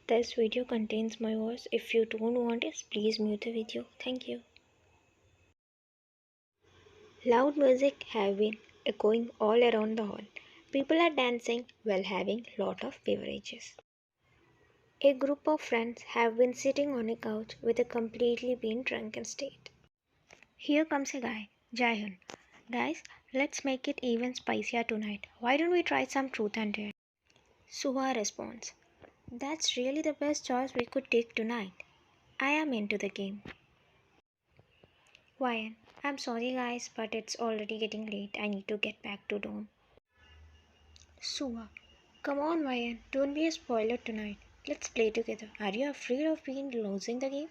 This video contains my voice. If you don't want it, please mute the video. Thank you. Loud music have been echoing all around the hall. People are dancing while having lot of beverages. A group of friends have been sitting on a couch with a completely been drunken state. Here comes a guy, Jaehyun. Guys, let's make it even spicier tonight. Why don't we try some truth and dare? Suha responds, that's really the best choice we could take tonight. I am into the game. Why? I'm sorry guys, but it's already getting late. I need to get back to dorm. Suha, come on Ryan, don't be a spoiler tonight. Let's play together. Are you afraid of being losing the game?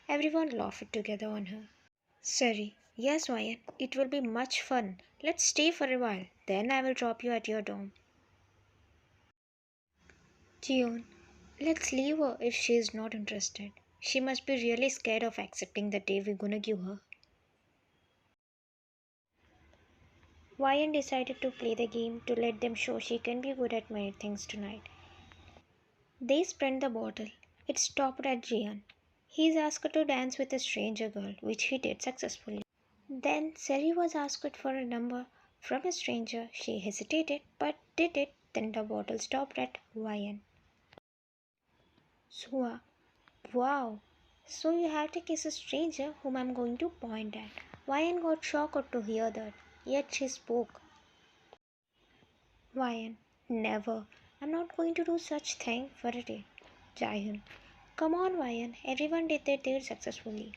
Everyone laughed together on her. Sorry. Yes, Ryan, it will be much fun. Let's stay for a while. Then I will drop you at your dorm. Jion, let's leave her if she is not interested. She must be really scared of accepting the day we're gonna give her. Ryan decided to play the game to let them show she can be good at many things tonight. They spent the bottle. It stopped at Jian. He's asked to dance with a stranger girl, which he did successfully. Then Seri was asked for a number from a stranger. She hesitated but did it. Then the bottle stopped at Ryan. Sua, wow. So you have to kiss a stranger whom I'm going to point at. Ryan got shocked to hear that. Yet she spoke. Ryan, never. I'm not going to do such thing for a day. Jaehyun, come on Ryan, everyone did their date successfully.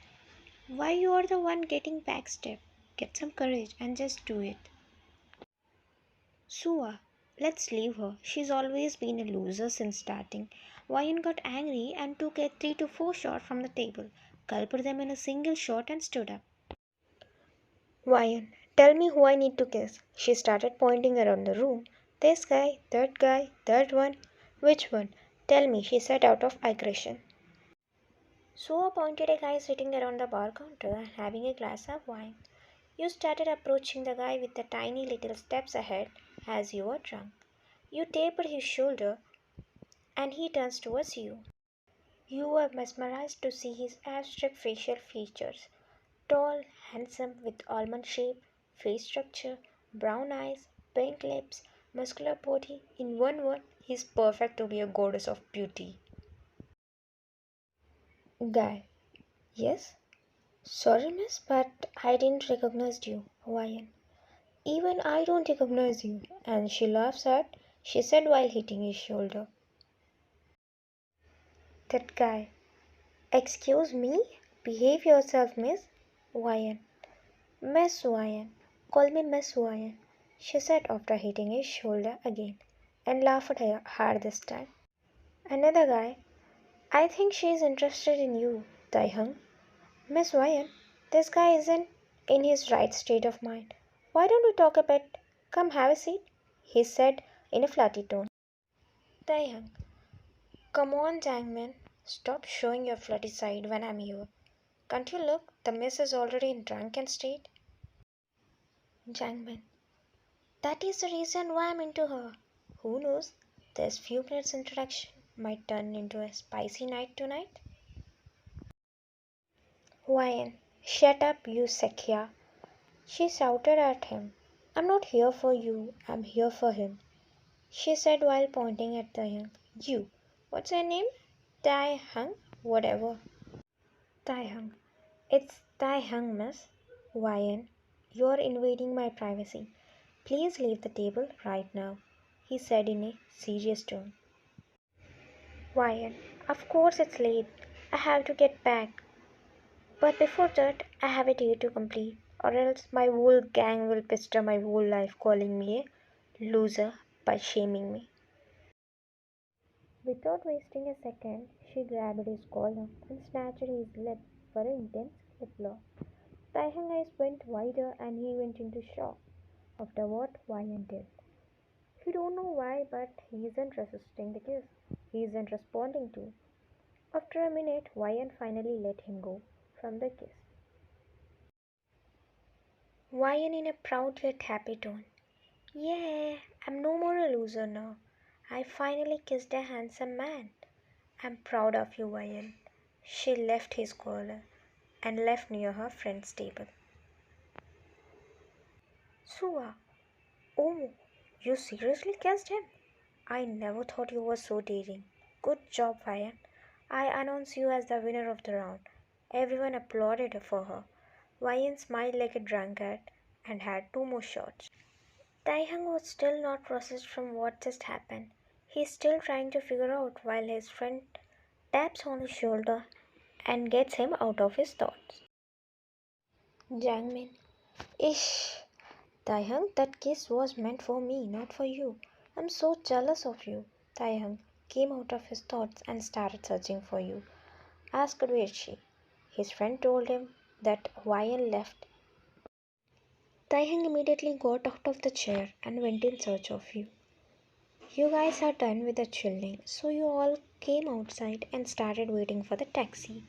Why you are the one getting backstep? Get some courage and just do it. Sua, let's leave her. She's always been a loser since starting. Ryan got angry and took a 3 to 4 shot from the table, gulped them in a single shot and stood up. Ryan, tell me who I need to kiss. She started pointing around the room. This guy, that one. Which one? Tell me, she said out of aggression. Sua pointed a guy sitting around the bar counter and having a glass of wine. You started approaching the guy with the tiny little steps ahead as you were drunk. You tapped his shoulder and he turns towards you. You were mesmerized to see his abstract facial features. Tall, handsome, with almond shape, face structure, brown eyes, pink lips, muscular body. In one word, he's perfect to be a goddess of beauty. Guy. Yes? Sorry, miss, but I didn't recognize you. Hawaiian. Even I don't recognize you. And she laughs at, she said while hitting his shoulder. That guy. Excuse me? Behave yourself, miss. Hawaiian. Miss Ryan, call me Miss Ryan, she said after hitting his shoulder again, and laughed hard this time. Another guy, I think she is interested in you, Taehyung. Miss Ryan, this guy isn't in his right state of mind. Why don't we talk a bit? Come have a seat, he said in a flirty tone. Taehyung, come on, Jangmin, stop showing your flirty side when I'm here. Can't you look? The miss is already in drunken state. Jangmin, that is the reason why I'm into her. Who knows? This few minutes introduction might turn into a spicy night tonight. Ryan, shut up, you Sekhya. She shouted at him. I'm not here for you, I'm here for him. She said while pointing at Taehyung. You, what's your name? Taehyung? Whatever. Taehyung. It's Taehyung, miss. Ryan, you're invading my privacy. Please leave the table right now, he said in a serious tone. Ryan, of course it's late. I have to get back. But before that, I have a date to complete, or else my whole gang will pester my whole life calling me a loser by shaming me. Without wasting a second, she grabbed his collar and snatched his lip for an intense lip lock. Taehyung's eyes went wider and he went into shock after what Ryan did. He don't know why, but he isn't resisting the kiss. He isn't responding to. After a minute, Ryan finally let him go from the kiss. Ryan in a proud yet happy tone. Yeah, I'm no more a loser now. I finally kissed a handsome man. I'm proud of you, Wayan. She left his collar and left near her friend's table. Sua, oh, you seriously kissed him? I never thought you were so daring. Good job, Wayan. I announce you as the winner of the round. Everyone applauded for her. Wayan smiled like a drunkard and had two more shots. Taehyung was still not processed from what just happened. He's still trying to figure out while his friend taps on his shoulder and gets him out of his thoughts. Jangmin, ish. Taehyung, that kiss was meant for me, not for you. I'm so jealous of you. Taehyung came out of his thoughts and started searching for you. Asked where she. His friend told him that Wayan left. Taehyung immediately got out of the chair and went in search of you. You guys are done with the chilling, so you all came outside and started waiting for the taxi.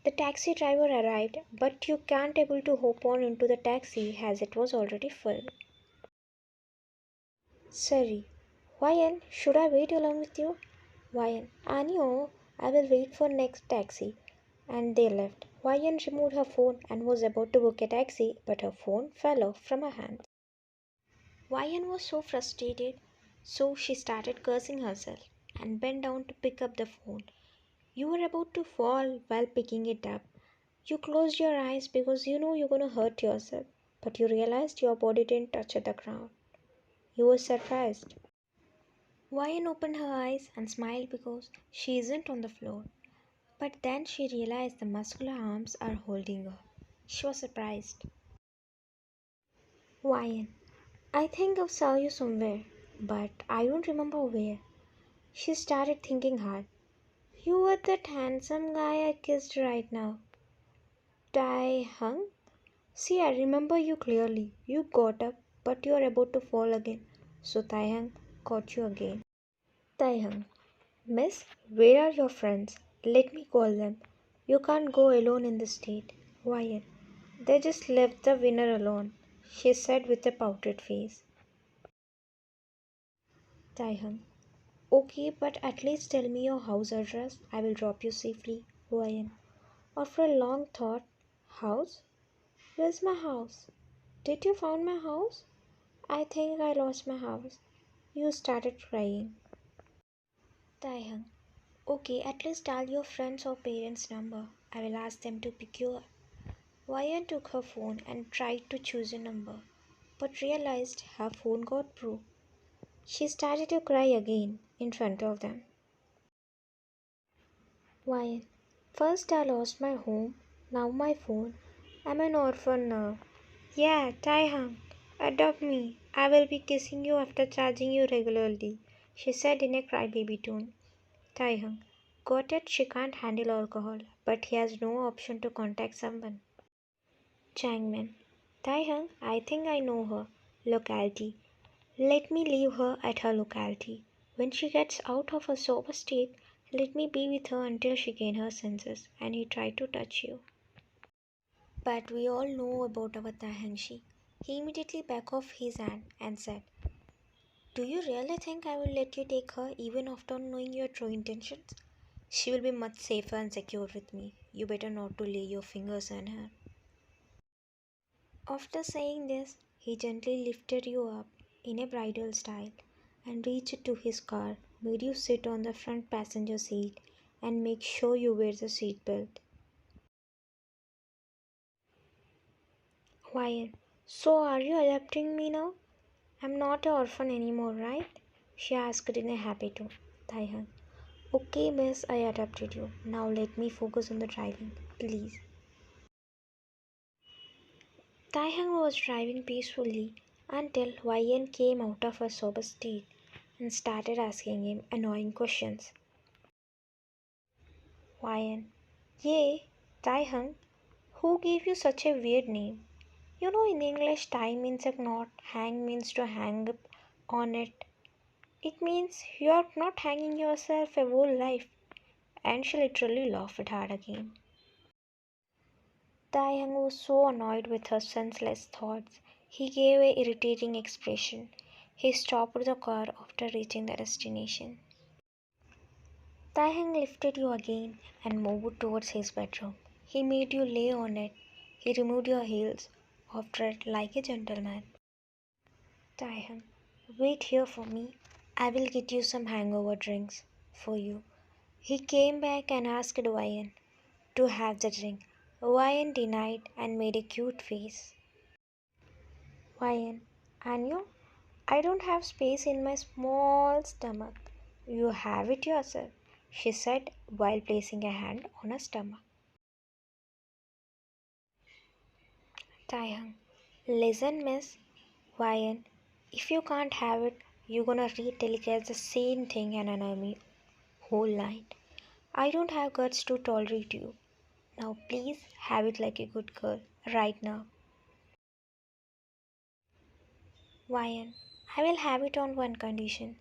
The taxi driver arrived, but you can't able to hop on into the taxi as it was already full. Sorry. Wayan, should I wait along with you? Wayan, Anyo, I will wait for next taxi. And they left. Wayan removed her phone and was about to book a taxi, but her phone fell off from her hand. Wayan was so frustrated, so she started cursing herself and bent down to pick up the phone. You were about to fall while picking it up. You closed your eyes because you know you're gonna hurt yourself, but you realized your body didn't touch the ground. You were surprised. Wayan opened her eyes and smiled because she isn't on the floor. But then she realized the muscular arms are holding her. She was surprised. Wayan, I think I saw you somewhere, but I don't remember where. She started thinking hard. You were that handsome guy I kissed right now. Tae-hung? See, I remember you clearly. You got up, but you are about to fall again. So Tae-hung caught you again. Tae-hung, Miss, where are your friends? Let me call them. You can't go alone in this state. Why? They just left the winner alone, she said with a pouted face. Taehyung, okay, but at least tell me your house address. I will drop you safely. Ryan, after a long thought, house? Where's my house? Did you find my house? I think I lost my house. You started crying. Taehyung, okay, at least tell your friends or parents' number. I will ask them to pick you up. Ryan took her phone and tried to choose a number, but realized her phone got broke. She started to cry again in front of them. Why? First I lost my home, now my phone. I'm an orphan now. Yeah, Taehyung, adopt me. I will be kissing you after charging you regularly, she said in a crybaby tone. Taehyung, got it, she can't handle alcohol, but he has no option to contact someone. Changman, Taehyung, I think I know her. Locality. Let me leave her at her locality. When she gets out of her sober state, let me be with her until she gains her senses. And he tried to touch you. But we all know about our Taehyung. He immediately backed off his hand and said, do you really think I will let you take her even after knowing your true intentions? She will be much safer and secure with me. You better not to lay your fingers on her. After saying this, he gently lifted you up in a bridal style and reached to his car, made you sit on the front passenger seat and make sure you wear the seat belt. Why? So are you adopting me now? I'm not an orphan anymore, right? She asked in a happy tone. Taehyung. Okay, miss, I adopted you. Now let me focus on the driving, please. Taehyung was driving peacefully until Wayan came out of her sober state and started asking him annoying questions. Wayan, Yay, Taehyung, who gave you such a weird name? You know in English tie means a knot, hang means to hang up on it. It means you are not hanging yourself a whole life. And she literally laughed hard again. Taehyung was so annoyed with her senseless thoughts, he gave an irritating expression. He stopped the car after reaching the destination. Taehyung lifted you again and moved towards his bedroom. He made you lay on it. He removed your heels, after it like a gentleman. Taehyung, wait here for me. I will get you some hangover drinks for you. He came back and asked Wyan to have the drink. Wyan denied and made a cute face. Wyan, Anyo, I don't have space in my small stomach. You have it yourself, she said while placing a hand on her stomach. Taehyung, listen, miss. Wyan, if you can't have it, you're gonna re-telecast the same thing and annoy me whole night. I don't have guts to tolerate you. Now please have it like a good girl, right now. Wyan, I will have it on one condition.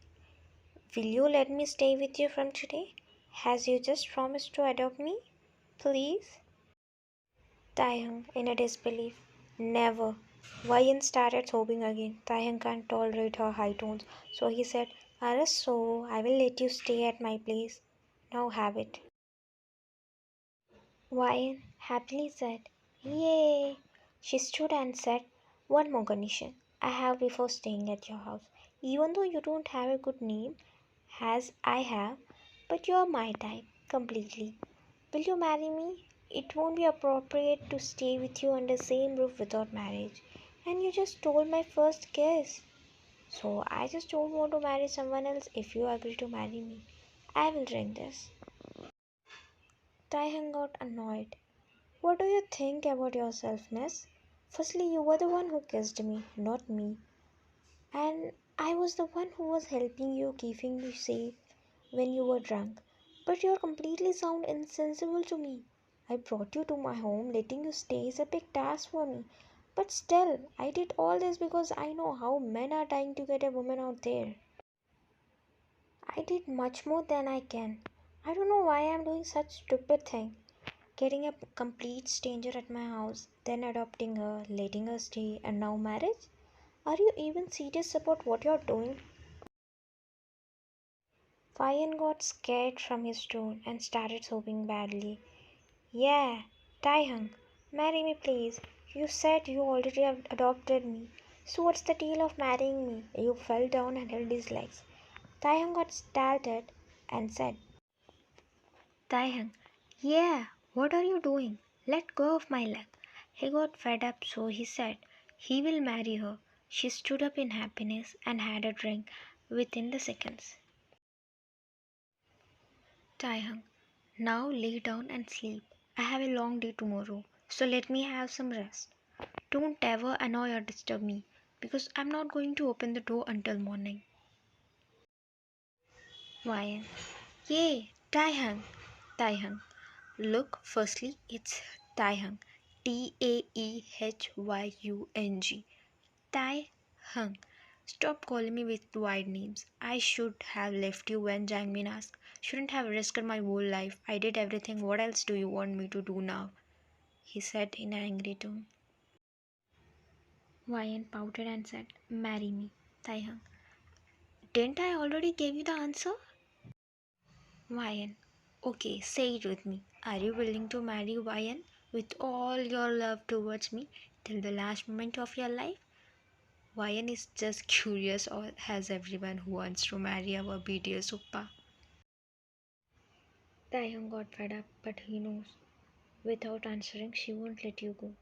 Will you let me stay with you from today? As you just promised to adopt me? Please? Taehyung, in a disbelief. Never. Wyan started sobbing again. Taehyung can't tolerate her high tones, so he said, so I will let you stay at my place. Now have it. Wyan happily said, Yay! She stood and said, one more condition I have before staying at your house. Even though you don't have a good name, as I have, but you are my type, completely. Will you marry me? It won't be appropriate to stay with you under the same roof without marriage. And you just stole my first kiss. So I just don't want to marry someone else if you agree to marry me. I will drink this. Taehyung got annoyed. What do you think about yourself, miss? Firstly, you were the one who kissed me, not me. And I was the one who was helping you, keeping you safe when you were drunk. But you're completely sound insensible to me. I brought you to my home, letting you stay is a big task for me. But still, I did all this because I know how men are dying to get a woman out there. I did much more than I can. I don't know why I'm doing such stupid thing. Getting a complete stranger at my house, then adopting her, letting her stay, and now marriage? Are you even serious about what you're doing? Fayan got scared from his tone and started sobbing badly. Yeah, Taehyung, marry me please. You said you already have adopted me. So what's the deal of marrying me? You fell down and held his legs. Taehyung got startled and said, Taehyung, yeah, what are you doing? Let go of my leg. He got fed up, so he said he will marry her. She stood up in happiness and had a drink within the seconds. Taehyung, now lay down and sleep. I have a long day tomorrow, so let me have some rest. Don't ever annoy or disturb me, because I'm not going to open the door until morning. Why? Yay, Taehyung. Taehyung. Look, firstly, it's Taehyung. Taehyung. Taehyung. Stop calling me with wide names. I should have left you when Jangmin asked. Shouldn't have risked my whole life. I did everything. What else do you want me to do now? He said in an angry tone. Wyan pouted and said, Marry me, Taehyung. Didn't I already give you the answer? Wyan. Okay, say it with me. Are you willing to marry Wyan with all your love towards me till the last moment of your life? Wyan is just curious or has everyone who wants to marry our BTS Uppa. Taehyung got fed up, but he knows without answering she won't let you go.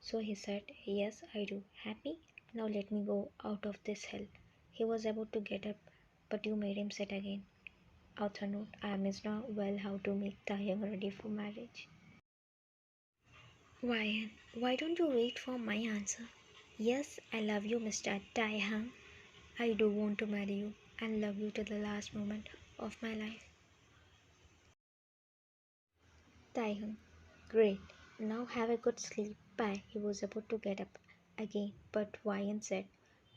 So he said, Yes, I do. Happy? Now let me go out of this hell. He was about to get up, but you made him sit again. Author note, I missed now well how to make Taehyung ready for marriage. Why don't you wait for my answer? Yes, I love you, Mr. Taehyung. I do want to marry you and love you till the last moment of my life. Taehyung, great. Now have a good sleep. Bye. He was about to get up again, but Wyan said,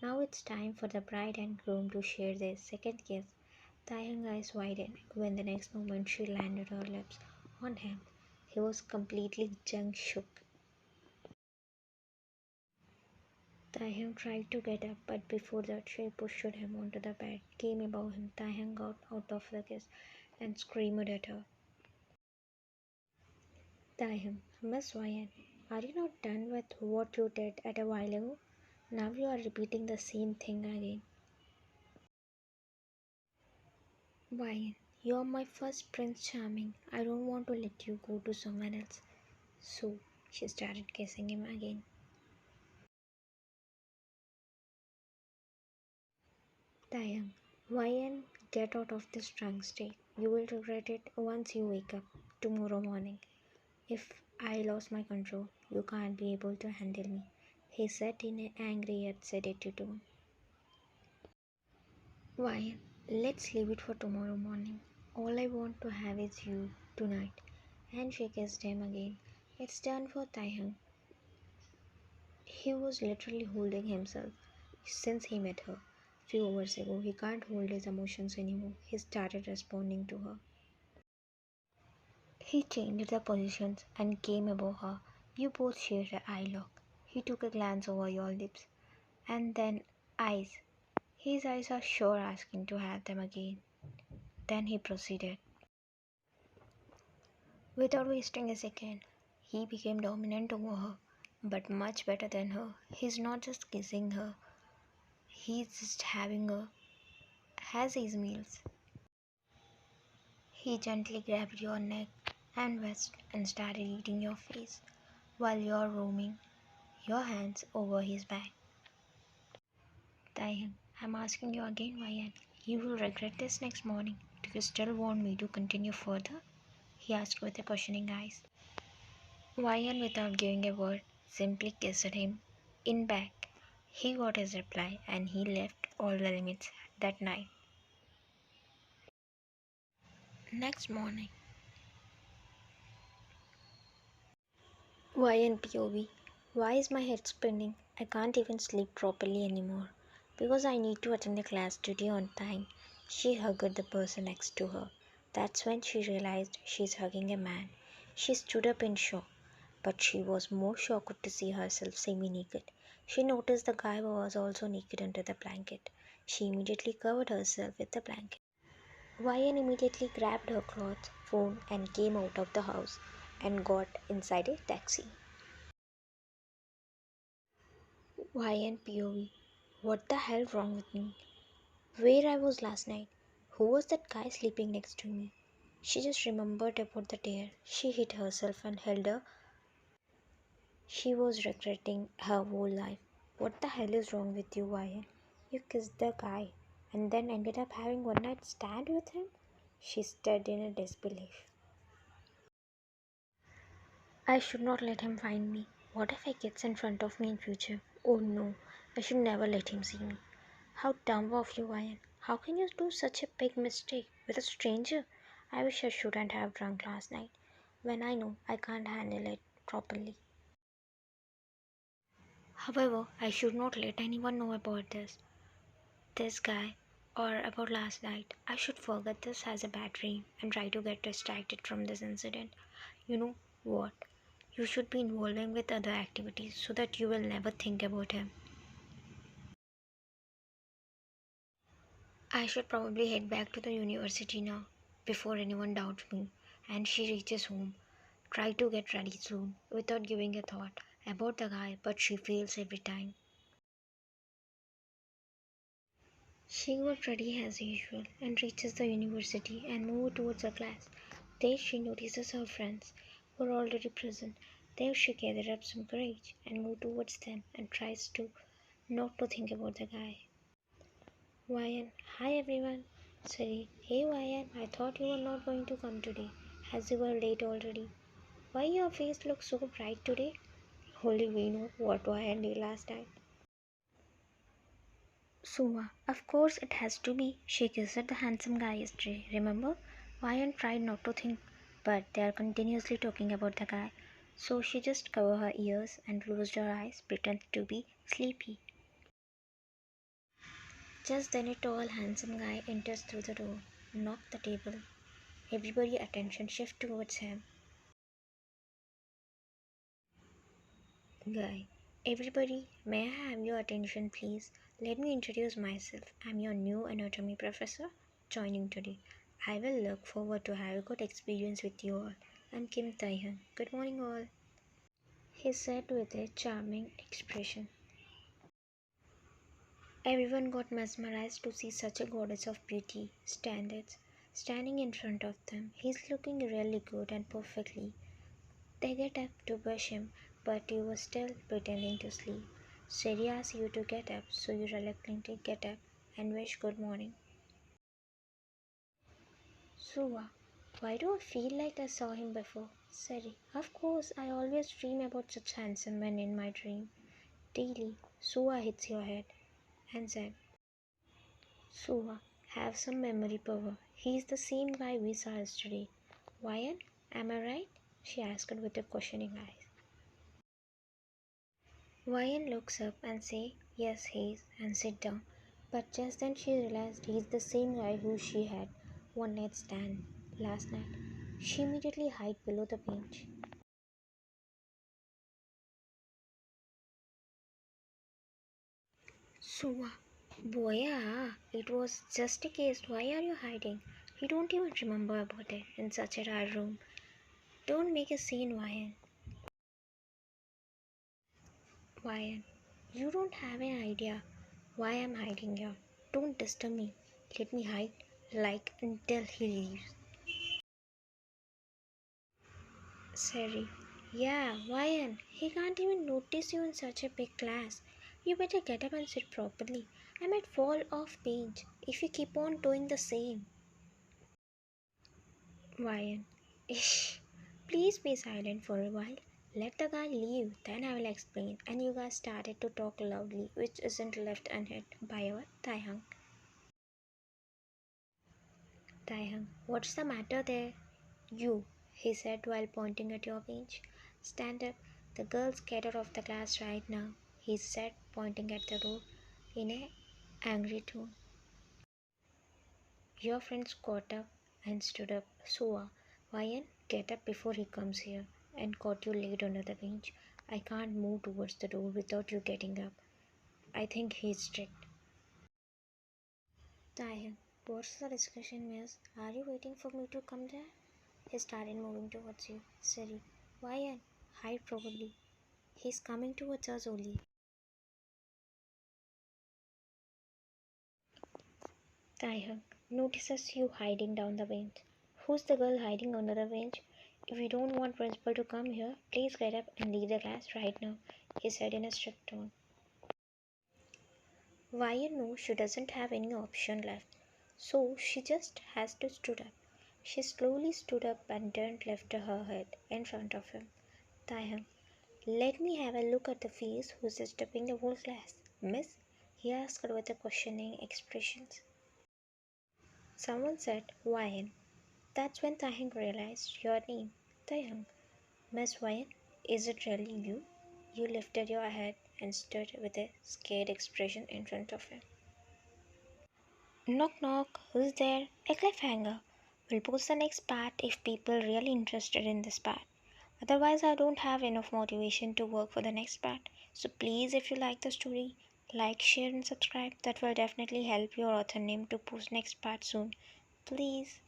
Now it's time for the bride and groom to share their second kiss. Taehyung's eyes widened when the next moment she landed her lips on him. He was completely junk shook. Taehyung tried to get up, but before that she pushed him onto the bed, came above him. Taehyung got out of the kiss and screamed at her. Taehyung, Miss Ryan, are you not done with what you did at a while ago? Now you are repeating the same thing again. Ryan, you are my first Prince Charming. I don't want to let you go to someone else. So she started kissing him again. Taehyung, Ryan, get out of this drunk state. You will regret it once you wake up tomorrow morning. If I lost my control, you can't be able to handle me, he said in an angry yet sedative tone. Why, let's leave it for tomorrow morning. All I want to have is you tonight. And she kissed him again. It's done for Taehyung. He was literally holding himself since he met her. Few hours ago, he can't hold his emotions anymore. He started responding to her. He changed the positions and came above her. You both shared an eye lock. He took a glance over your lips. And then eyes. His eyes are sure asking to have them again. Then he proceeded. Without wasting a second, he became dominant over her, but much better than her. He's not just kissing her, he's just having her as his meals. He gently grabbed your neck and wrist and started eating your face while you're roaming your hands over his back. Taehyung, I'm asking you again, Ryan. You will regret this next morning. Do you still want me to continue further? He asked with a questioning eyes. Ryan, without giving a word, simply kissed him in back. He got his reply and he left all the limits that night. Next morning, Ryan POV. Why is my head spinning? I can't even sleep properly anymore. Because I need to attend the class today on time. She hugged the person next to her. That's when she realized she's hugging a man. She stood up in shock, but she was more shocked to see herself semi-naked. She noticed the guy was also naked under the blanket. She immediately covered herself with the blanket. Ryan immediately grabbed her clothes, phone and came out of the house and got inside a taxi. Ryan POV. What the hell wrong with me? Where I was last night? Who was that guy sleeping next to me? She just remembered about the dare. She hit herself and held her. She was regretting her whole life. What the hell is wrong with you, Ryan? You kissed the guy and then ended up having one night stand with him? She stared in a disbelief. I should not let him find me. What if he gets in front of me in future? Oh no, I should never let him see me. How dumb of you, Ryan. How can you do such a big mistake with a stranger? I wish I shouldn't have drunk last night when I know I can't handle it properly. However, I should not let anyone know about this guy, or about last night. I should forget this as a bad dream and try to get distracted from this incident. You know what? You should be involving with other activities so that you will never think about him. I should probably head back to the university now before anyone doubts me and she reaches home. Try to get ready soon without giving a thought about the guy, but she fails every time. She got ready as usual and reaches the university and moves towards her class. There she notices her friends were already present. There she gathered up some courage and moved towards them and tries to not to think about the guy. Ryan, hi everyone. Sorry, hey Ryan, I thought you were not going to come today, as you were late already. Why your face looks so bright today? Only we know what Ryan did last night. Sua, of course it has to be. She kissed the handsome guy yesterday, remember? Ryan tried not to think, but they are continuously talking about the guy. So she just covered her ears and closed her eyes, pretended to be sleepy. Just then a tall, handsome guy enters through the door, knocked the table. Everybody attention shift towards him. Guy, everybody, may I have your attention please? Let me introduce myself. I'm your new anatomy professor joining today. I will look forward to have a good experience with you all. I'm Kim Taehyung. Good morning, all, he said with a charming expression. Everyone got mesmerized to see such a goddess of beauty standards standing in front of them. He's looking really good and perfectly. They get up to brush him, but he was still pretending to sleep. Sherry asked you to get up, so you reluctantly get up and wish good morning. Suva, why do I feel like I saw him before? Sherry, of course, I always dream about such handsome men in my dream. Daily, Suva hits your head and said, Suva, have some memory power. He's the same guy we saw yesterday. Wyan, am I right? She asked with a questioning eyes. Wyan looks up and say, yes, he is, and sit down. But just then she realized he's the same guy who she had one night stand last night. She immediately hid below the bench. Suva, Boya, it was just a case. Why are you hiding? You don't even remember about it in such a rare room. Don't make a scene, Wyan. Wyan, you don't have an idea why I'm hiding here. Don't disturb me. Let me hide, like, until he leaves. Sari, yeah, Wyan, he can't even notice you in such a big class. You better get up and sit properly. I might fall off page if you keep on doing the same. Wyan, ish, please be silent for a while. Let the guy leave, then I will explain. And you guys started to talk loudly, which isn't left unhit by our Taehyung. Taehyung, what's the matter there? You, he said while pointing at your bench. Stand up. The girls get out of the class right now, he said, pointing at the door in an angry tone. Your friends got up and stood up. Sua, Wyan, get up before he comes here and got you laid under the bench. I can't move towards the door without you getting up. I think he's strict. Taehyung, what's the discussion, miss? Are you waiting for me to come there? He started moving towards you. Siri, Wyan, hide probably. He's coming towards us only. Taehyung notices you hiding down the bench. Who's the girl hiding under the bench? If you don't want principal to come here, please get up and leave the class right now, he said in a strict tone. Wyan knows she doesn't have any option left, so she just has to stood up. She slowly stood up and turned left her head in front of him. Taehyung, let me have a look at the face who's disturbing the whole class. Miss? He asked with a questioning expression. Someone said, Wyan. That's when Taehyung realized your name. Taehyung. Miss Wyan, is it really you? You lifted your head and stood with a scared expression in front of him. Knock knock, who's there? A cliffhanger. We'll post the next part if people really interested in this part. Otherwise, I don't have enough motivation to work for the next part. So please, if you like the story, like, share and subscribe. That will definitely help your author name to post next part soon. Please.